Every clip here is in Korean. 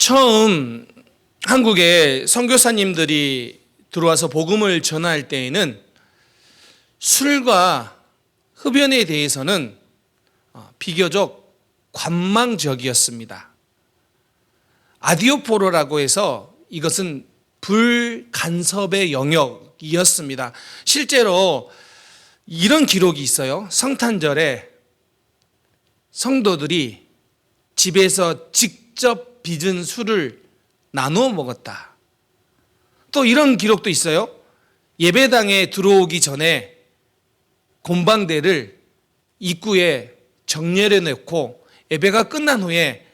처음 한국에 선교사님들이 들어와서 복음을 전할 때에는 술과 흡연에 대해서는 비교적 관망적이었습니다. 아디오포로라고 해서 이것은 불간섭의 영역이었습니다. 실제로 이런 기록이 있어요. 성탄절에 성도들이 집에서 직접 빚은 술을 나누어 먹었다. 또 이런 기록도 있어요. 예배당에 들어오기 전에 곰방대를 입구에 정렬해 놓고 예배가 끝난 후에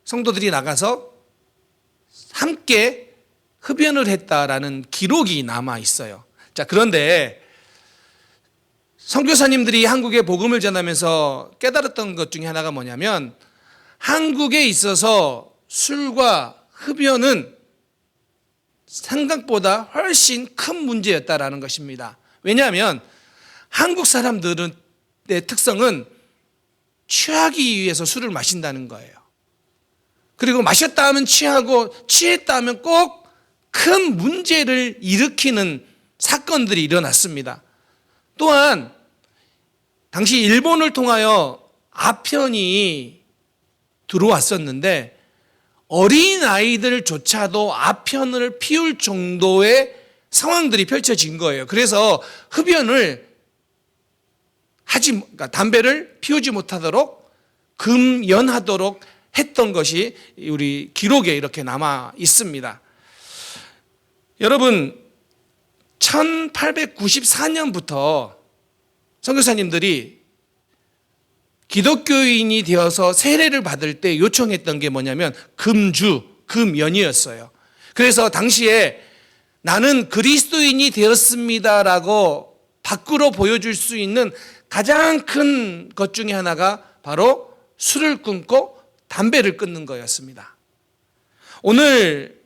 성도들이 나가서 함께 흡연을 했다라는 기록이 남아 있어요. 자, 그런데 선교사님들이 한국에 복음을 전하면서 깨달았던 것 중에 하나가 뭐냐면 한국에 있어서 술과 흡연은 생각보다 훨씬 큰 문제였다라는 것입니다. 왜냐하면 한국 사람들의 특성은 취하기 위해서 술을 마신다는 거예요. 그리고 마셨다 하면 취하고 취했다 하면 꼭 큰 문제를 일으키는 사건들이 일어났습니다. 또한 당시 일본을 통하여 아편이 들어왔었는데 어린 아이들조차도 아편을 피울 정도의 상황들이 펼쳐진 거예요. 그래서 흡연을 그러니까 담배를 피우지 못하도록 금연하도록 했던 것이 우리 기록에 이렇게 남아 있습니다. 여러분, 1894년부터 선교사님들이 기독교인이 되어서 세례를 받을 때 요청했던 게 뭐냐면 금연이었어요. 그래서 당시에 나는 그리스도인이 되었습니다라고 밖으로 보여줄 수 있는 가장 큰 것 중에 하나가 바로 술을 끊고 담배를 끊는 거였습니다. 오늘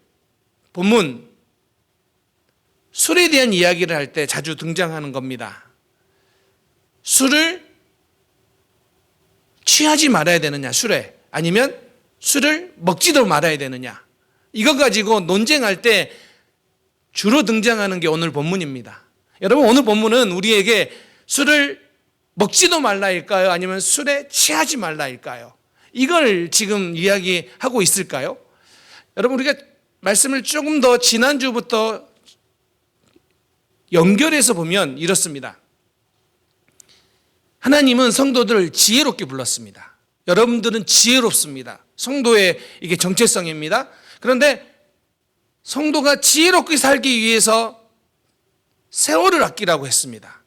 본문 술에 대한 이야기를 할 때 자주 등장하는 겁니다. 술을 취하지 말아야 되느냐, 술에. 아니면 술을 먹지도 말아야 되느냐. 이거 가지고 논쟁할 때 주로 등장하는 게 오늘 본문입니다. 여러분, 오늘 본문은 우리에게 술을 먹지도 말라일까요? 아니면 술에 취하지 말라일까요? 이걸 지금 이야기하고 있을까요? 여러분, 우리가 말씀을 조금 더 지난주부터 연결해서 보면 이렇습니다. 하나님은 성도들을 지혜롭게 불렀습니다. 여러분들은 지혜롭습니다. 성도의 이게 정체성입니다. 그런데 성도가 지혜롭게 살기 위해서 세월을 아끼라고 했습니다.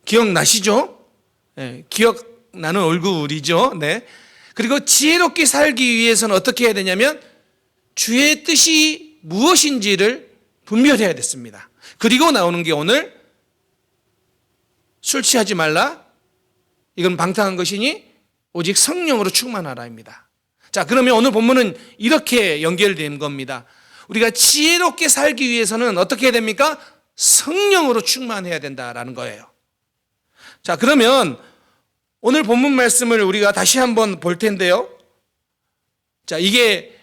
기억나시죠? 네, 기억나는 얼굴이죠. 네. 그리고 지혜롭게 살기 위해서는 어떻게 해야 되냐면 주의 뜻이 무엇인지를 분별해야 됐습니다. 그리고 나오는 게 오늘 술 취하지 말라. 이건 방탕한 것이니 오직 성령으로 충만하라입니다. 자, 그러면 오늘 본문은 이렇게 연결된 겁니다. 우리가 지혜롭게 살기 위해서는 어떻게 해야 됩니까? 성령으로 충만해야 된다라는 거예요. 자, 그러면 오늘 본문 말씀을 우리가 다시 한번 볼 텐데요. 자, 이게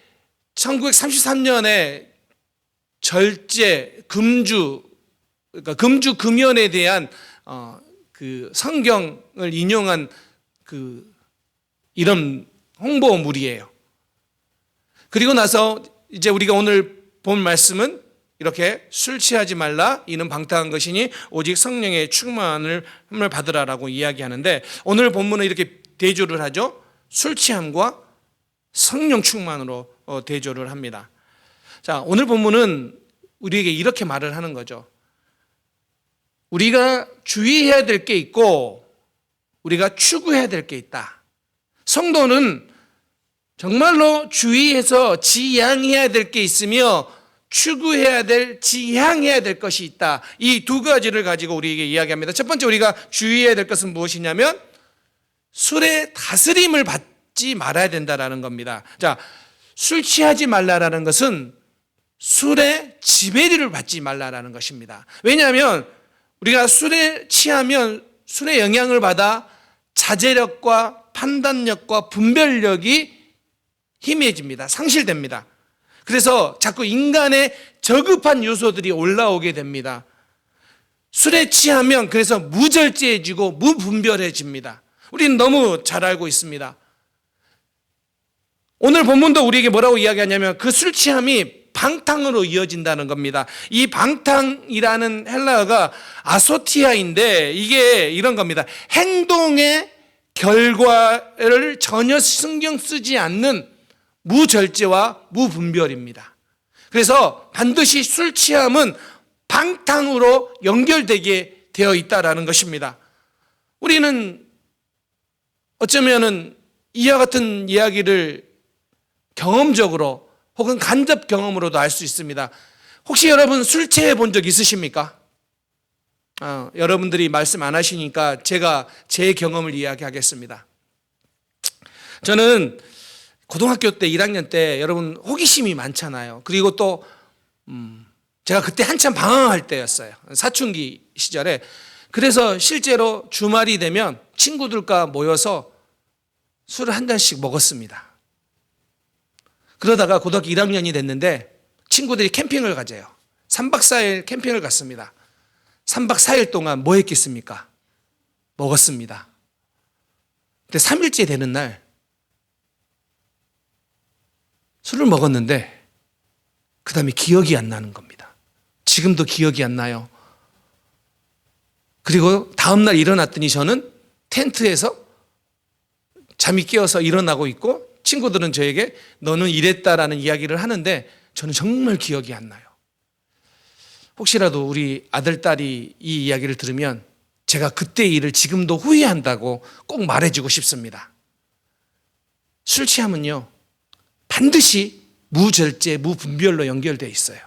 1933년에 절제, 그러니까 금주 금연에 대한 그 성경을 인용한 이런 홍보물이에요. 그리고 나서 이제 우리가 오늘 본 말씀은 이렇게 술 취하지 말라. 이는 방탕한 것이니 오직 성령의 충만을 받으라라고 이야기하는데 오늘 본문은 이렇게 대조를 하죠. 술 취함과 성령 충만으로 대조를 합니다. 자, 오늘 본문은 우리에게 이렇게 말을 하는 거죠. 우리가 주의해야 될 게 있고 우리가 추구해야 될 게 있다. 성도는 정말로 주의해서 지향해야 될 게 있으며 추구해야 될, 지향해야 될 것이 있다. 이 두 가지를 가지고 우리에게 이야기합니다. 첫 번째, 우리가 주의해야 될 것은 무엇이냐면 술의 다스림을 받지 말아야 된다라는 겁니다. 자, 술 취하지 말라라는 것은 술의 지배를 받지 말라라는 것입니다. 왜냐하면 우리가 술에 취하면 술의 영향을 받아 자제력과 판단력과 분별력이 희미해집니다. 상실됩니다. 그래서 자꾸 인간의 저급한 요소들이 올라오게 됩니다. 술에 취하면 그래서 무절제해지고 무분별해집니다. 우리는 너무 잘 알고 있습니다. 오늘 본문도 우리에게 뭐라고 이야기하냐면 그 술 취함이 방탕으로 이어진다는 겁니다. 이 방탕이라는 헬라어가 아소티아인데 이게 이런 겁니다. 행동의 결과를 전혀 신경 쓰지 않는 무절제와 무분별입니다. 그래서 반드시 술 취함은 방탕으로 연결되게 되어 있다라는 것입니다. 우리는 어쩌면은 이와 같은 이야기를 경험적으로 혹은 간접 경험으로도 알 수 있습니다. 혹시 여러분 술 취해 본 적 있으십니까? 여러분들이 말씀 안 하시니까 제가 제 경험을 이야기하겠습니다. 저는 고등학교 때 1학년 때 여러분 호기심이 많잖아요. 그리고 또 제가 그때 한참 방황할 때였어요. 사춘기 시절에. 그래서 실제로 주말이 되면 친구들과 모여서 술을 한 잔씩 먹었습니다. 그러다가 고등학교 1학년이 됐는데 친구들이 캠핑을 가재요. 3박 4일 캠핑을 갔습니다. 3박 4일 동안 뭐 했겠습니까? 먹었습니다. 근데 3일째 되는 날 술을 먹었는데 그 다음에 기억이 안 나는 겁니다. 지금도 기억이 안 나요. 그리고 다음날 일어났더니 저는 텐트에서 잠이 깨어서 일어나고 있고 친구들은 저에게 너는 이랬다라는 이야기를 하는데 저는 정말 기억이 안 나요. 혹시라도 우리 아들, 딸이 이 이야기를 들으면 제가 그때 일을 지금도 후회한다고 꼭 말해주고 싶습니다. 술 취함은요 반드시 무절제, 무분별로 연결되어 있어요.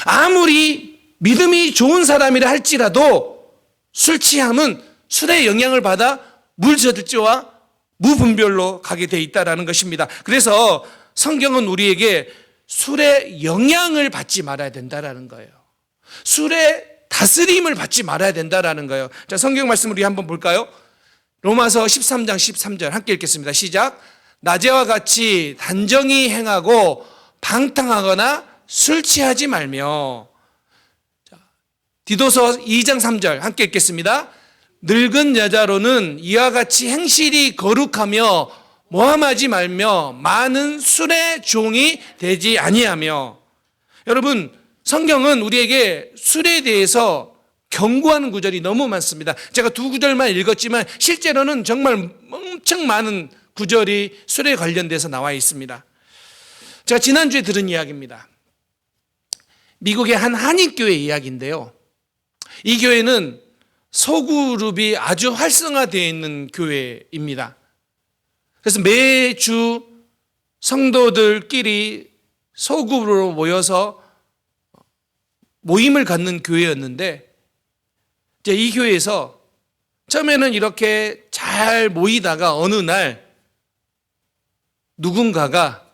아무리 믿음이 좋은 사람이라 할지라도 술 취함은 술의 영향을 받아 무절제와 무분별로 가게 돼 있다는 것입니다. 그래서 성경은 우리에게 술의 영향을 받지 말아야 된다는 거예요. 술의 다스림을 받지 말아야 된다는 거예요. 자, 성경 말씀 우리 한번 볼까요? 로마서 13장 13절 함께 읽겠습니다. 시작. 낮에와 같이 단정히 행하고 방탕하거나 술 취하지 말며. 디도서 2장 3절 함께 읽겠습니다. 늙은 여자로는 이와 같이 행실이 거룩하며 모함하지 말며 많은 술의 종이 되지 아니하며. 여러분 성경은 우리에게 술에 대해서 경고하는 구절이 너무 많습니다. 제가 두 구절만 읽었지만 실제로는 정말 엄청 많은 구절이 술에 관련돼서 나와 있습니다. 제가 지난주에 들은 이야기입니다. 미국의 한 한인교회 이야기인데요. 이 교회는 소그룹이 아주 활성화되어 있는 교회입니다. 그래서 매주 성도들끼리 소그룹으로 모여서 모임을 갖는 교회였는데 이제 이 교회에서 처음에는 이렇게 잘 모이다가 어느 날 누군가가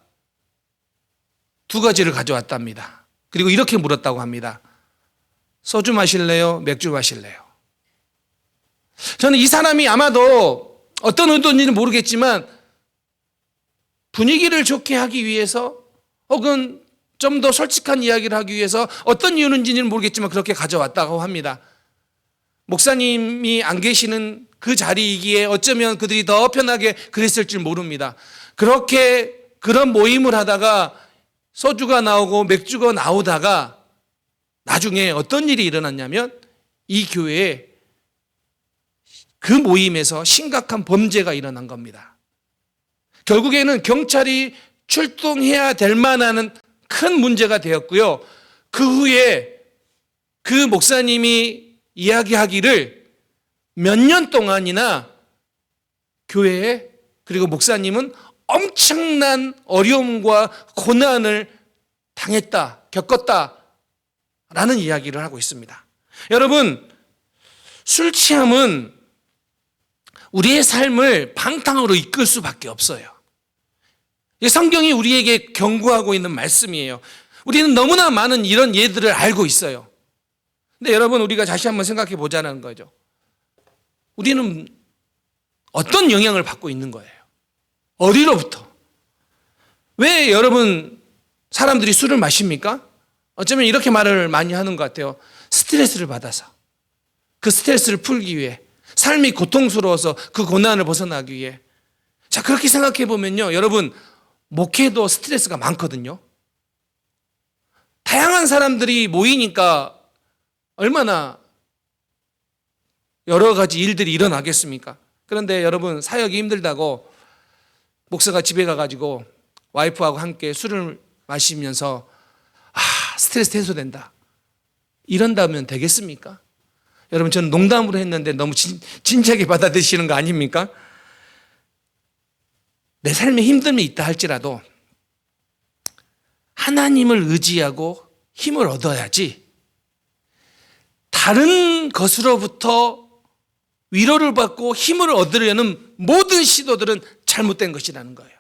두 가지를 가져왔답니다. 그리고 이렇게 물었다고 합니다. 소주 마실래요? 맥주 마실래요? 저는 이 사람이 아마도 어떤 의도인지는 모르겠지만 분위기를 좋게 하기 위해서 혹은 좀 더 솔직한 이야기를 하기 위해서 어떤 이유인지는 모르겠지만 그렇게 가져왔다고 합니다. 목사님이 안 계시는 그 자리이기에 어쩌면 그들이 더 편하게 그랬을 줄 모릅니다. 그렇게 그런 모임을 하다가 소주가 나오고 맥주가 나오다가 나중에 어떤 일이 일어났냐면 이 교회에 그 모임에서 심각한 범죄가 일어난 겁니다. 결국에는 경찰이 출동해야 될 만한 큰 문제가 되었고요. 그 후에 그 목사님이 이야기하기를 몇 년 동안이나 교회에 그리고 목사님은 엄청난 어려움과 고난을 당했다, 겪었다라는 이야기를 하고 있습니다. 여러분, 술 취함은 우리의 삶을 방탕으로 이끌 수밖에 없어요. 성경이 우리에게 경고하고 있는 말씀이에요. 우리는 너무나 많은 이런 예들을 알고 있어요. 근데 여러분 우리가 다시 한번 생각해 보자는 거죠. 우리는 어떤 영향을 받고 있는 거예요? 어디로부터? 왜 여러분 사람들이 술을 마십니까? 어쩌면 이렇게 말을 많이 하는 것 같아요. 스트레스를 받아서. 그 스트레스를 풀기 위해, 삶이 고통스러워서 그 고난을 벗어나기 위해. 자, 그렇게 생각해 보면요, 여러분, 목회도 스트레스가 많거든요. 다양한 사람들이 모이니까 얼마나 여러 가지 일들이 일어나겠습니까? 그런데 여러분, 사역이 힘들다고 목사가 집에 가가지고 와이프하고 함께 술을 마시면서 스트레스 해소된다, 이런다면 되겠습니까? 여러분, 저는 농담으로 했는데 너무 진지하게 받아들이시는 거 아닙니까? 내 삶에 힘듦이 있다 할지라도 하나님을 의지하고 힘을 얻어야지 다른 것으로부터 위로를 받고 힘을 얻으려는 모든 시도들은 잘못된 것이라는 거예요.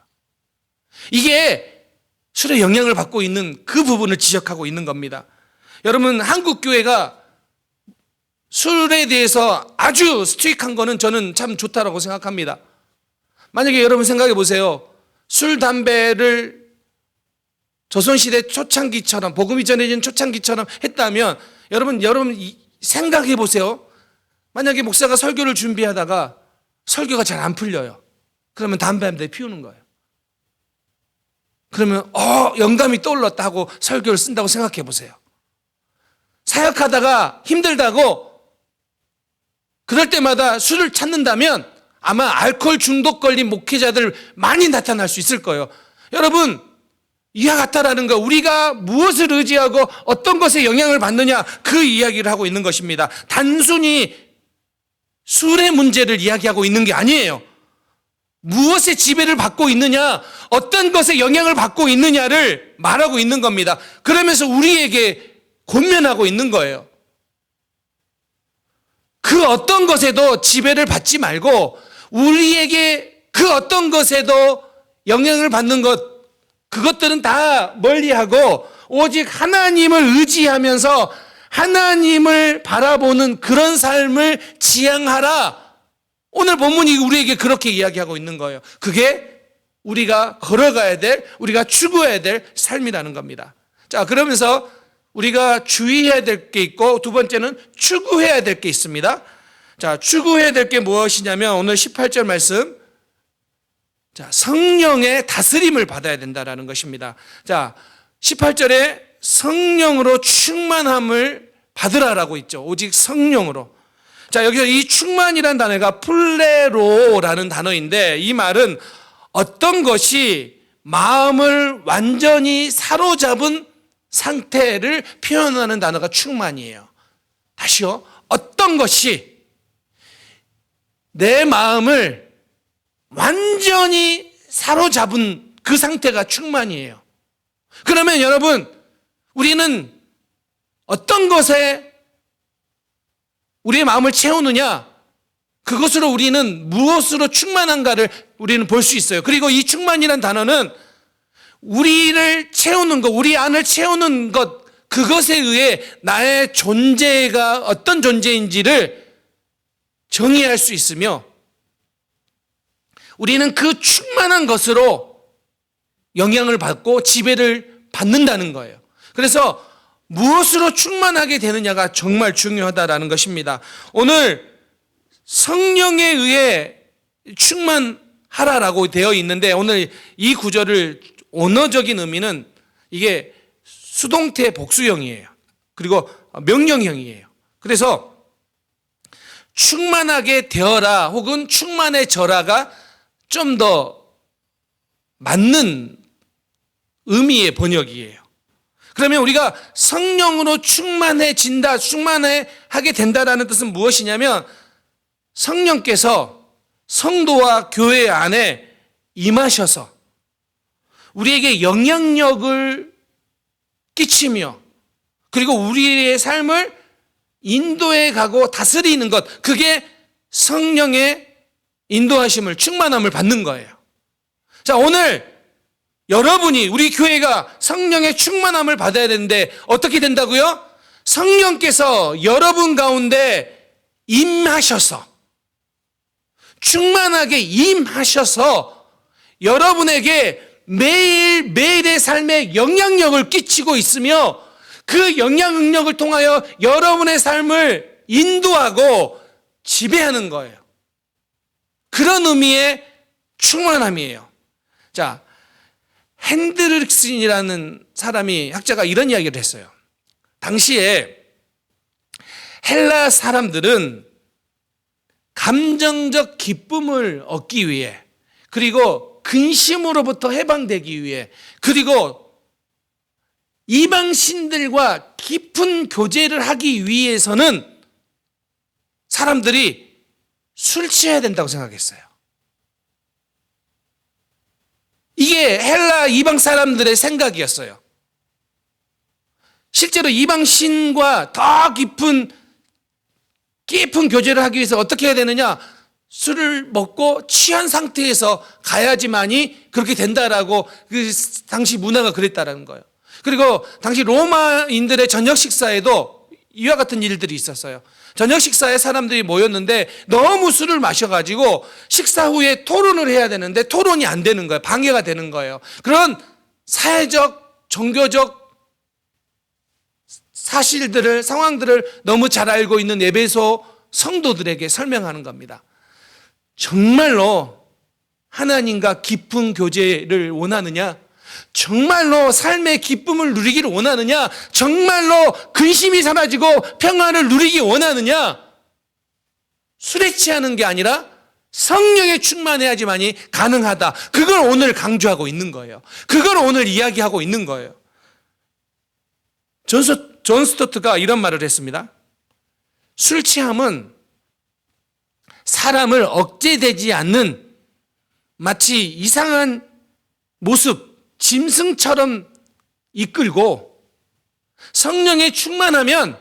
이게 술에 영향을 받고 있는 그 부분을 지적하고 있는 겁니다. 여러분, 한국 교회가 술에 대해서 아주 스트릭한 거는 저는 참 좋다라고 생각합니다. 만약에 여러분 생각해 보세요. 술, 담배를 조선시대 초창기처럼, 복음이 전해진 초창기처럼 했다면 여러분 생각해 보세요. 만약에 목사가 설교를 준비하다가 설교가 잘 안 풀려요. 그러면 담배 한 대 피우는 거예요. 그러면 영감이 떠올랐다 하고 설교를 쓴다고 생각해 보세요. 사역하다가 힘들다고 그럴 때마다 술을 찾는다면 아마 알코올 중독 걸린 목회자들 많이 나타날 수 있을 거예요. 여러분, 이와 같다라는 거, 우리가 무엇을 의지하고 어떤 것에 영향을 받느냐, 그 이야기를 하고 있는 것입니다. 단순히 술의 문제를 이야기하고 있는 게 아니에요. 무엇에 지배를 받고 있느냐, 어떤 것에 영향을 받고 있느냐를 말하고 있는 겁니다. 그러면서 우리에게 권면하고 있는 거예요. 그 어떤 것에도 지배를 받지 말고 우리에게 그 어떤 것에도 영향을 받는 것, 그것들은 다 멀리하고 오직 하나님을 의지하면서 하나님을 바라보는 그런 삶을 지향하라. 오늘 본문이 우리에게 그렇게 이야기하고 있는 거예요. 그게 우리가 걸어가야 될, 우리가 추구해야 될 삶이라는 겁니다. 자, 그러면서 우리가 주의해야 될 게 있고, 두 번째는 추구해야 될 게 있습니다. 자, 추구해야 될 게 무엇이냐면 오늘 18절 말씀, 자, 성령의 다스림을 받아야 된다라는 것입니다. 자, 18절에 성령으로 충만함을 받으라라고 있죠. 오직 성령으로. 자, 여기서 이 충만이라는 단어가 플레로라는 단어인데, 이 말은 어떤 것이 마음을 완전히 사로잡은 상태를 표현하는 단어가 충만이에요. 다시요. 어떤 것이 내 마음을 완전히 사로잡은 그 상태가 충만이에요. 그러면 여러분, 우리는 어떤 것에 우리의 마음을 채우느냐, 그것으로 우리는 무엇으로 충만한가를 우리는 볼 수 있어요. 그리고 이 충만이라는 단어는 우리를 채우는 것, 우리 안을 채우는 것, 그것에 의해 나의 존재가 어떤 존재인지를 정의할 수 있으며, 우리는 그 충만한 것으로 영향을 받고 지배를 받는다는 거예요. 그래서 무엇으로 충만하게 되느냐가 정말 중요하다라는 것입니다. 오늘 성령에 의해 충만하라라고 되어 있는데, 오늘 이 구절을 언어적인 의미는 이게 수동태 복수형이에요. 그리고 명령형이에요. 그래서 충만하게 되어라 혹은 충만해져라가 좀 더 맞는 의미의 번역이에요. 그러면 우리가 성령으로 충만해진다, 충만하게 된다라는 뜻은 무엇이냐면, 성령께서 성도와 교회 안에 임하셔서 우리에게 영향력을 끼치며, 그리고 우리의 삶을 인도해 가고 다스리는 것, 그게 성령의 인도하심을, 충만함을 받는 거예요. 자, 오늘 여러분이, 우리 교회가 성령의 충만함을 받아야 되는데 어떻게 된다고요? 성령께서 여러분 가운데 임하셔서, 충만하게 임하셔서 여러분에게 매일매일의 삶에 영향력을 끼치고 있으며 그 영향력을 통하여 여러분의 삶을 인도하고 지배하는 거예요. 그런 의미의 충만함이에요. 자, 핸드릭슨이라는 사람이 학자가 이런 이야기를 했어요. 당시에 헬라 사람들은 감정적 기쁨을 얻기 위해, 그리고 근심으로부터 해방되기 위해, 그리고 이방 신들과 깊은 교제를 하기 위해서는 사람들이 술 취해야 된다고 생각했어요. 이게 헬라 이방 사람들의 생각이었어요. 실제로 이방 신과 더 깊은 교제를 하기 위해서 어떻게 해야 되느냐? 술을 먹고 취한 상태에서 가야지만이 그렇게 된다라고 그 당시 문화가 그랬다라는 거예요. 그리고 당시 로마인들의 저녁 식사에도 이와 같은 일들이 있었어요. 저녁 식사에 사람들이 모였는데 너무 술을 마셔가지고 식사 후에 토론을 해야 되는데 토론이 안 되는 거예요. 방해가 되는 거예요. 그런 사회적, 종교적 사실들을, 상황들을 너무 잘 알고 있는 에베소 성도들에게 설명하는 겁니다. 정말로 하나님과 깊은 교제를 원하느냐? 정말로 삶의 기쁨을 누리기를 원하느냐? 정말로 근심이 사라지고 평안을 누리기 원하느냐? 술에 취하는 게 아니라 성령에 충만해야지만이 가능하다. 그걸 오늘 강조하고 있는 거예요. 그걸 오늘 이야기하고 있는 거예요. 존 스토트가 이런 말을 했습니다. 술 취함은 사람을 억제되지 않는 마치 이상한 모습, 짐승처럼 이끌고 성령에 충만하면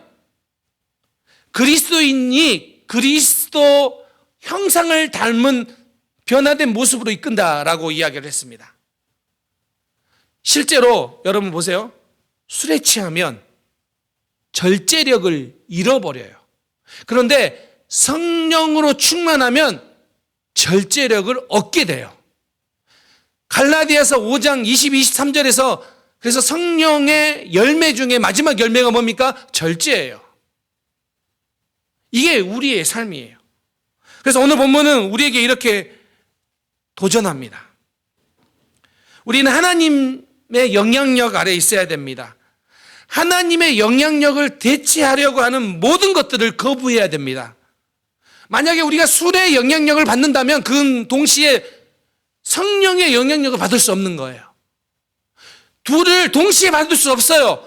그리스도인이 그리스도 형상을 닮은 변화된 모습으로 이끈다라고 이야기를 했습니다. 실제로 여러분 보세요. 술에 취하면 절제력을 잃어버려요. 그런데 성령으로 충만하면 절제력을 얻게 돼요. 갈라디아서 5장 22, 23절에서 그래서 성령의 열매 중에 마지막 열매가 뭡니까? 절제예요. 이게 우리의 삶이에요. 그래서 오늘 본문은 우리에게 이렇게 도전합니다. 우리는 하나님의 영향력 아래 있어야 됩니다. 하나님의 영향력을 대체하려고 하는 모든 것들을 거부해야 됩니다. 만약에 우리가 술의 영향력을 받는다면 그 동시에 성령의 영향력을 받을 수 없는 거예요. 둘을 동시에 받을 수 없어요.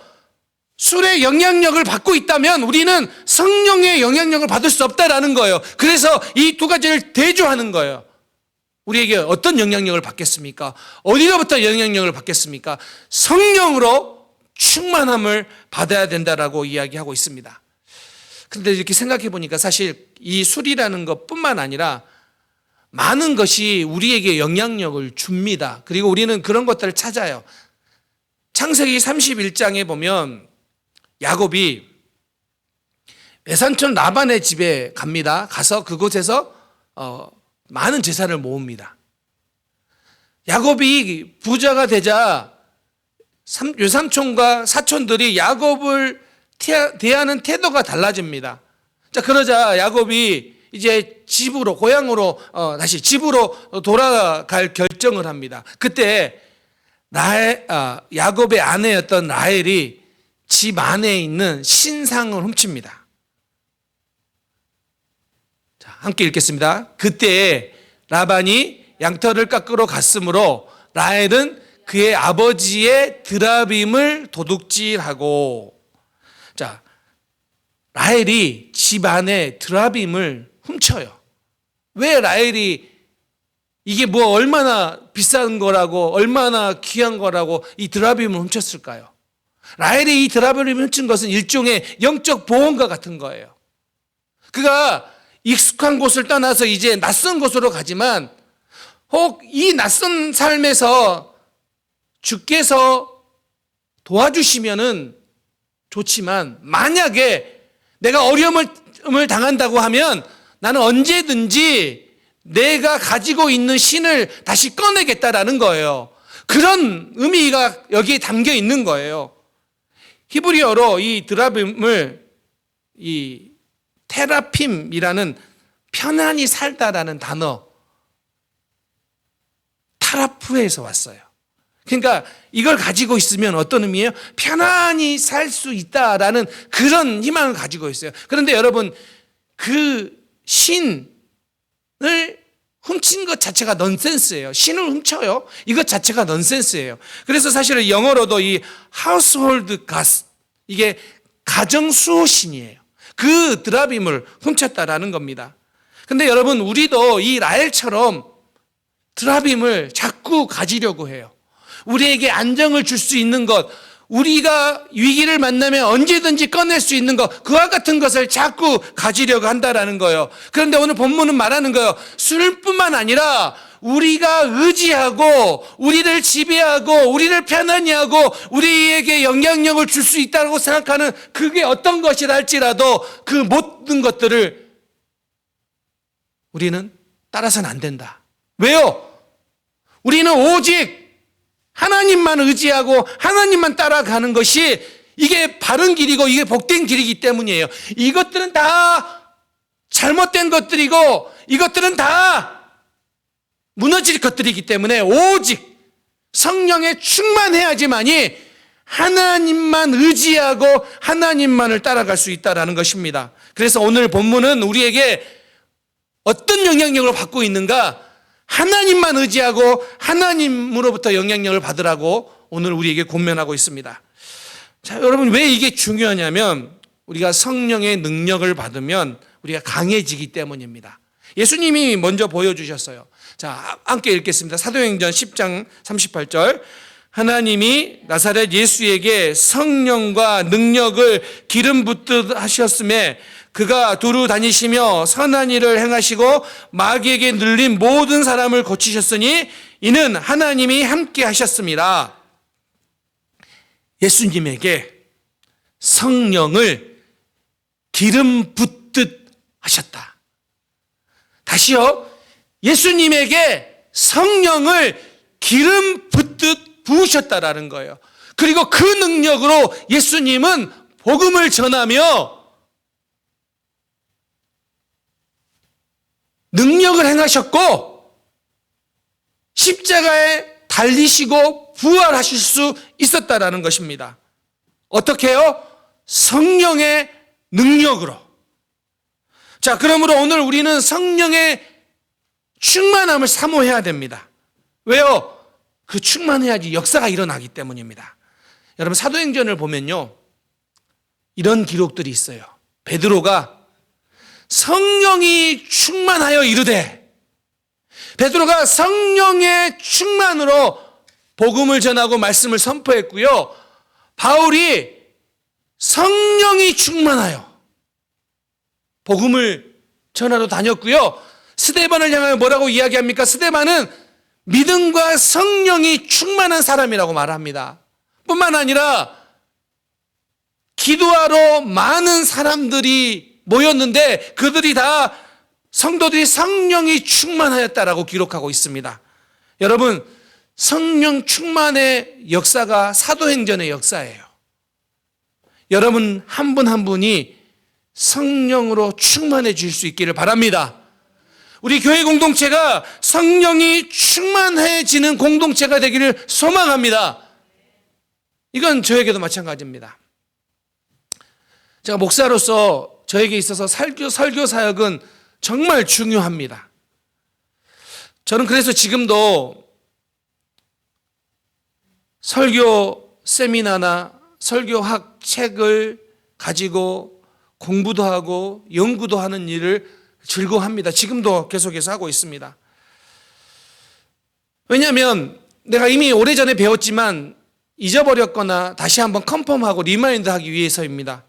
술의 영향력을 받고 있다면 우리는 성령의 영향력을 받을 수 없다라는 거예요. 그래서 이 두 가지를 대조하는 거예요. 우리에게 어떤 영향력을 받겠습니까? 어디로부터 영향력을 받겠습니까? 성령으로 충만함을 받아야 된다라고 이야기하고 있습니다. 그런데 이렇게 생각해 보니까 사실 이 술이라는 것뿐만 아니라 많은 것이 우리에게 영향력을 줍니다. 그리고 우리는 그런 것들을 찾아요. 창세기 31장에 보면 야곱이 외삼촌 라반의 집에 갑니다. 가서 그곳에서 많은 재산을 모읍니다. 야곱이 부자가 되자 외삼촌과 사촌들이 야곱을 대하는 태도가 달라집니다. 자, 그러자 야곱이 이제 집으로, 고향으로, 다시 집으로 돌아갈 결정을 합니다. 그때 야곱의 아내였던 라헬이 집 안에 있는 신상을 훔칩니다. 자, 함께 읽겠습니다. 그때 라반이 양털을 깎으러 갔으므로 라헬은 그의 아버지의 드라빔을 도둑질하고, 자, 라헬이 집 안에 드라빔을 훔쳐요. 왜 라헬이 이게 뭐 얼마나 비싼 거라고 얼마나 귀한 거라고 이 드라빔을 훔쳤을까요? 라헬이 이 드라빔을 훔친 것은 일종의 영적 보험과 같은 거예요. 그가 익숙한 곳을 떠나서 이제 낯선 곳으로 가지만 혹 이 낯선 삶에서 주께서 도와주시면은 좋지만 만약에 내가 어려움을 당한다고 하면 나는 언제든지 내가 가지고 있는 신을 다시 꺼내겠다라는 거예요. 그런 의미가 여기에 담겨 있는 거예요. 히브리어로 이 드라빔을 이 테라핌이라는 편안히 살다라는 단어 타라프에서 왔어요. 그러니까 이걸 가지고 있으면 어떤 의미예요? 편안히 살 수 있다라는 그런 희망을 가지고 있어요. 그런데 여러분, 그 신을 훔친 것 자체가 넌센스예요. 신을 훔쳐요. 이것 자체가 넌센스예요. 그래서 사실은 영어로도 이 household gods, 이게 가정 수호신이에요. 그 드라빔을 훔쳤다라는 겁니다. 근데 여러분, 우리도 이 라헬처럼 드라빔을 자꾸 가지려고 해요. 우리에게 안정을 줄 수 있는 것, 우리가 위기를 만나면 언제든지 꺼낼 수 있는 것, 그와 같은 것을 자꾸 가지려고 한다라는 거예요. 그런데 오늘 본문은 말하는 거예요. 술뿐만 아니라 우리가 의지하고 우리를 지배하고 우리를 편안히 하고 우리에게 영향력을 줄 수 있다고 생각하는 그게 어떤 것이라 할지라도 그 모든 것들을 우리는 따라서는 안 된다. 왜요? 우리는 오직 하나님만 의지하고 하나님만 따라가는 것이 이게 바른 길이고 이게 복된 길이기 때문이에요. 이것들은 다 잘못된 것들이고 이것들은 다 무너질 것들이기 때문에 오직 성령에 충만해야지만이 하나님만 의지하고 하나님만을 따라갈 수 있다는 것입니다. 그래서 오늘 본문은 우리에게 어떤 영향력을 받고 있는가? 하나님만 의지하고 하나님으로부터 영향력을 받으라고 오늘 우리에게 권면하고 있습니다. 자, 여러분, 왜 이게 중요하냐면 우리가 성령의 능력을 받으면 우리가 강해지기 때문입니다. 예수님이 먼저 보여주셨어요. 자, 함께 읽겠습니다. 사도행전 10장 38절. 하나님이 나사렛 예수에게 성령과 능력을 기름 붓듯 하셨음에 그가 두루 다니시며 선한 일을 행하시고 마귀에게 눌린 모든 사람을 고치셨으니 이는 하나님이 함께 하셨습니다. 예수님에게 성령을 기름 붓듯 하셨다. 다시요. 예수님에게 성령을 기름 붓듯 부으셨다라는 거예요. 그리고 그 능력으로 예수님은 복음을 전하며 능력을 행하셨고 십자가에 달리시고 부활하실 수 있었다라는 것입니다. 어떻게 해요? 성령의 능력으로. 자, 그러므로 오늘 우리는 성령의 충만함을 사모해야 됩니다. 왜요? 그 충만해야지 역사가 일어나기 때문입니다. 여러분, 사도행전을 보면요, 이런 기록들이 있어요. 베드로가 성령이 충만하여 이르되, 베드로가 성령의 충만으로 복음을 전하고 말씀을 선포했고요, 바울이 성령이 충만하여 복음을 전하러 다녔고요, 스데반을 향하여 뭐라고 이야기합니까? 스데반은 믿음과 성령이 충만한 사람이라고 말합니다. 뿐만 아니라 기도하러 많은 사람들이 모였는데 그들이 다 성도들이 성령이 충만하였다라고 기록하고 있습니다. 여러분, 성령 충만의 역사가 사도행전의 역사예요. 여러분 한 분 한 분이 성령으로 충만해질 수 있기를 바랍니다. 우리 교회 공동체가 성령이 충만해지는 공동체가 되기를 소망합니다. 이건 저에게도 마찬가지입니다. 제가 목사로서 저에게 있어서 설교 사역은 정말 중요합니다. 저는 그래서 지금도 설교 세미나나 설교학 책을 가지고 공부도 하고 연구도 하는 일을 즐거워합니다. 지금도 계속해서 하고 있습니다. 왜냐하면 내가 이미 오래전에 배웠지만 잊어버렸거나 다시 한번 컨펌하고 리마인드하기 위해서입니다.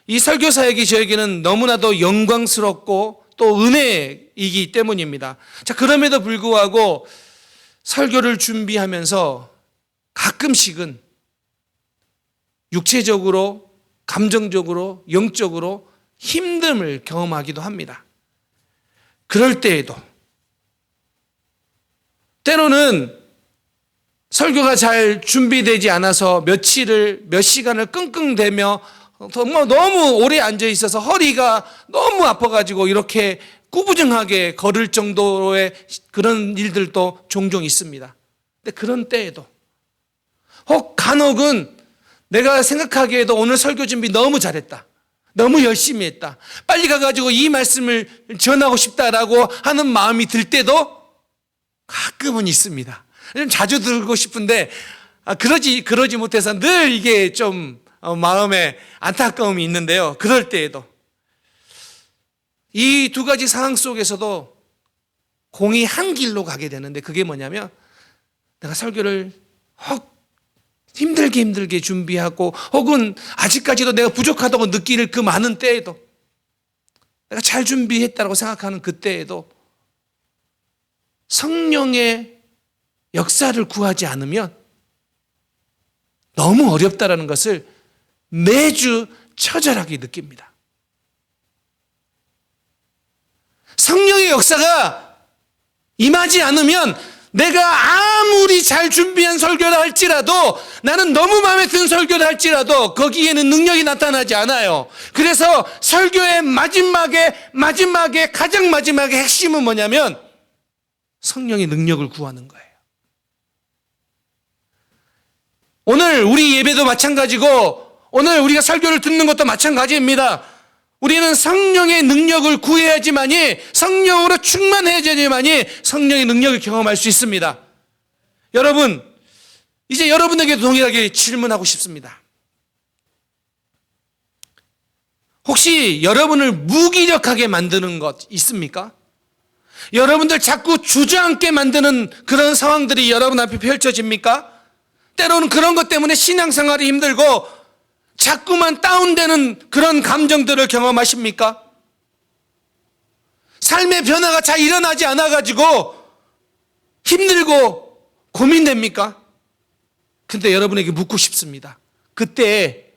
이 설교 사역이 저에게는 너무나도 영광스럽고 또 은혜이기 때문입니다. 자, 그럼에도 불구하고 설교를 준비하면서 가끔씩은 육체적으로, 감정적으로, 영적으로 힘듦을 경험하기도 합니다. 그럴 때에도 때로는 설교가 잘 준비되지 않아서 몇 시간을 끙끙대며 너무 오래 앉아 있어서 허리가 너무 아파가지고 이렇게 꾸부정하게 걸을 정도의 그런 일들도 종종 있습니다. 근데 그런 때에도 혹 간혹은 내가 생각하기에도 오늘 설교 준비 너무 잘했다, 너무 열심히 했다, 빨리 가가지고 이 말씀을 전하고 싶다라고 하는 마음이 들 때도 가끔은 있습니다. 좀 자주 들고 싶은데 그러지 못해서 늘 이게 좀 마음에 안타까움이 있는데요. 그럴 때에도 이 두 가지 상황 속에서도 공이 한 길로 가게 되는데, 그게 뭐냐면 내가 설교를 힘들게 준비하고 혹은 아직까지도 내가 부족하다고 느낄 그 많은 때에도, 내가 잘 준비했다고 생각하는 그때에도 성령의 역사를 구하지 않으면 너무 어렵다라는 것을 매주 처절하게 느낍니다. 성령의 역사가 임하지 않으면 내가 아무리 잘 준비한 설교를 할지라도, 나는 너무 마음에 든 설교를 할지라도 거기에는 능력이 나타나지 않아요. 그래서 설교의 마지막에 가장 마지막에 핵심은 뭐냐면 성령의 능력을 구하는 거예요. 오늘 우리 예배도 마찬가지고 오늘 우리가 설교를 듣는 것도 마찬가지입니다. 우리는 성령의 능력을 구해야지만이, 성령으로 충만해야지만이 성령의 능력을 경험할 수 있습니다. 여러분, 이제 여러분에게도 동일하게 질문하고 싶습니다. 혹시 여러분을 무기력하게 만드는 것 있습니까? 여러분들 자꾸 주저앉게 만드는 그런 상황들이 여러분 앞에 펼쳐집니까? 때로는 그런 것 때문에 신앙생활이 힘들고 자꾸만 다운되는 그런 감정들을 경험하십니까? 삶의 변화가 잘 일어나지 않아가지고 힘들고 고민됩니까? 근데 여러분에게 묻고 싶습니다. 그때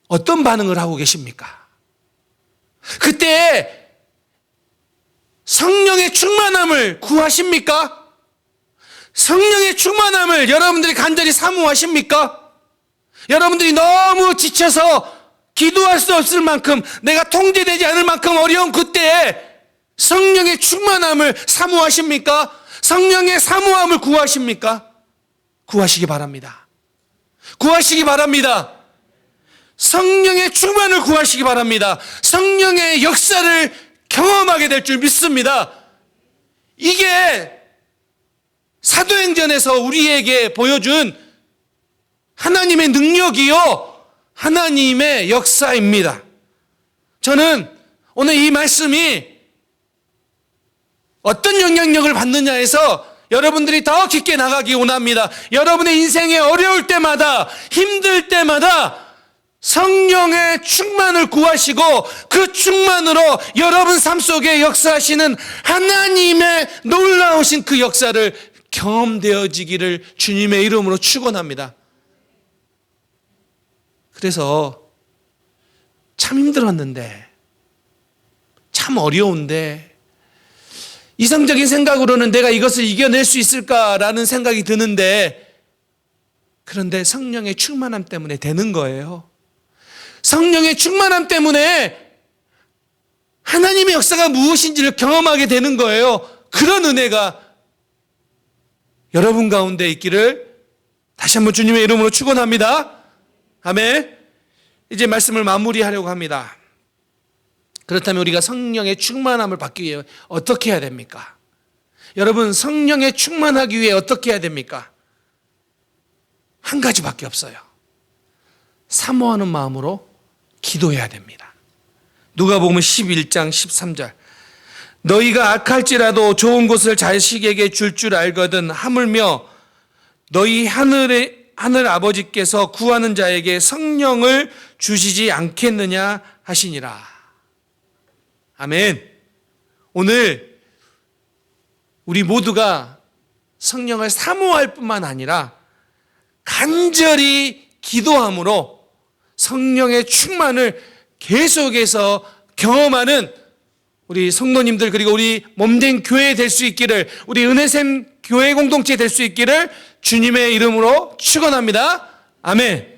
어떤 반응을 하고 계십니까? 그때 성령의 충만함을 구하십니까? 성령의 충만함을 여러분들이 간절히 사모하십니까? 여러분들이 너무 지쳐서 기도할 수 없을 만큼, 내가 통제되지 않을 만큼 어려운 그때에 성령의 충만함을 사모하십니까? 성령의 사모함을 구하십니까? 구하시기 바랍니다. 구하시기 바랍니다. 성령의 충만을 구하시기 바랍니다. 성령의 역사를 경험하게 될 줄 믿습니다. 이게 사도행전에서 우리에게 보여준 하나님의 능력이요, 하나님의 역사입니다. 저는 오늘 이 말씀이 어떤 영향력을 받느냐에서 여러분들이 더 깊게 나가기 원합니다. 여러분의 인생에 어려울 때마다, 힘들 때마다 성령의 충만을 구하시고 그 충만으로 여러분 삶 속에 역사하시는 하나님의 놀라우신 그 역사를 경험되어지기를 주님의 이름으로 축원합니다. 그래서 참 힘들었는데, 참 어려운데, 이성적인 생각으로는 내가 이것을 이겨낼 수 있을까라는 생각이 드는데, 그런데 성령의 충만함 때문에 되는 거예요. 성령의 충만함 때문에 하나님의 역사가 무엇인지를 경험하게 되는 거예요. 그런 은혜가 여러분 가운데 있기를 다시 한번 주님의 이름으로 축원합니다. 아멘. 이제 말씀을 마무리하려고 합니다. 그렇다면 우리가 성령의 충만함을 받기 위해 어떻게 해야 됩니까? 여러분, 성령의 충만하기 위해 어떻게 해야 됩니까? 한 가지밖에 없어요. 사모하는 마음으로 기도해야 됩니다. 누가복음 11장 13절. 너희가 악할지라도 좋은 것을 자식에게 줄 알거든 하물며 너희 하늘 아버지께서 구하는 자에게 성령을 주시지 않겠느냐 하시니라. 아멘. 오늘 우리 모두가 성령을 사모할 뿐만 아니라 간절히 기도함으로 성령의 충만을 계속해서 경험하는 우리 성도님들, 그리고 우리 몸된 교회 될 수 있기를, 우리 은혜샘 교회 공동체 될 수 있기를 주님의 이름으로 축원합니다. 아멘.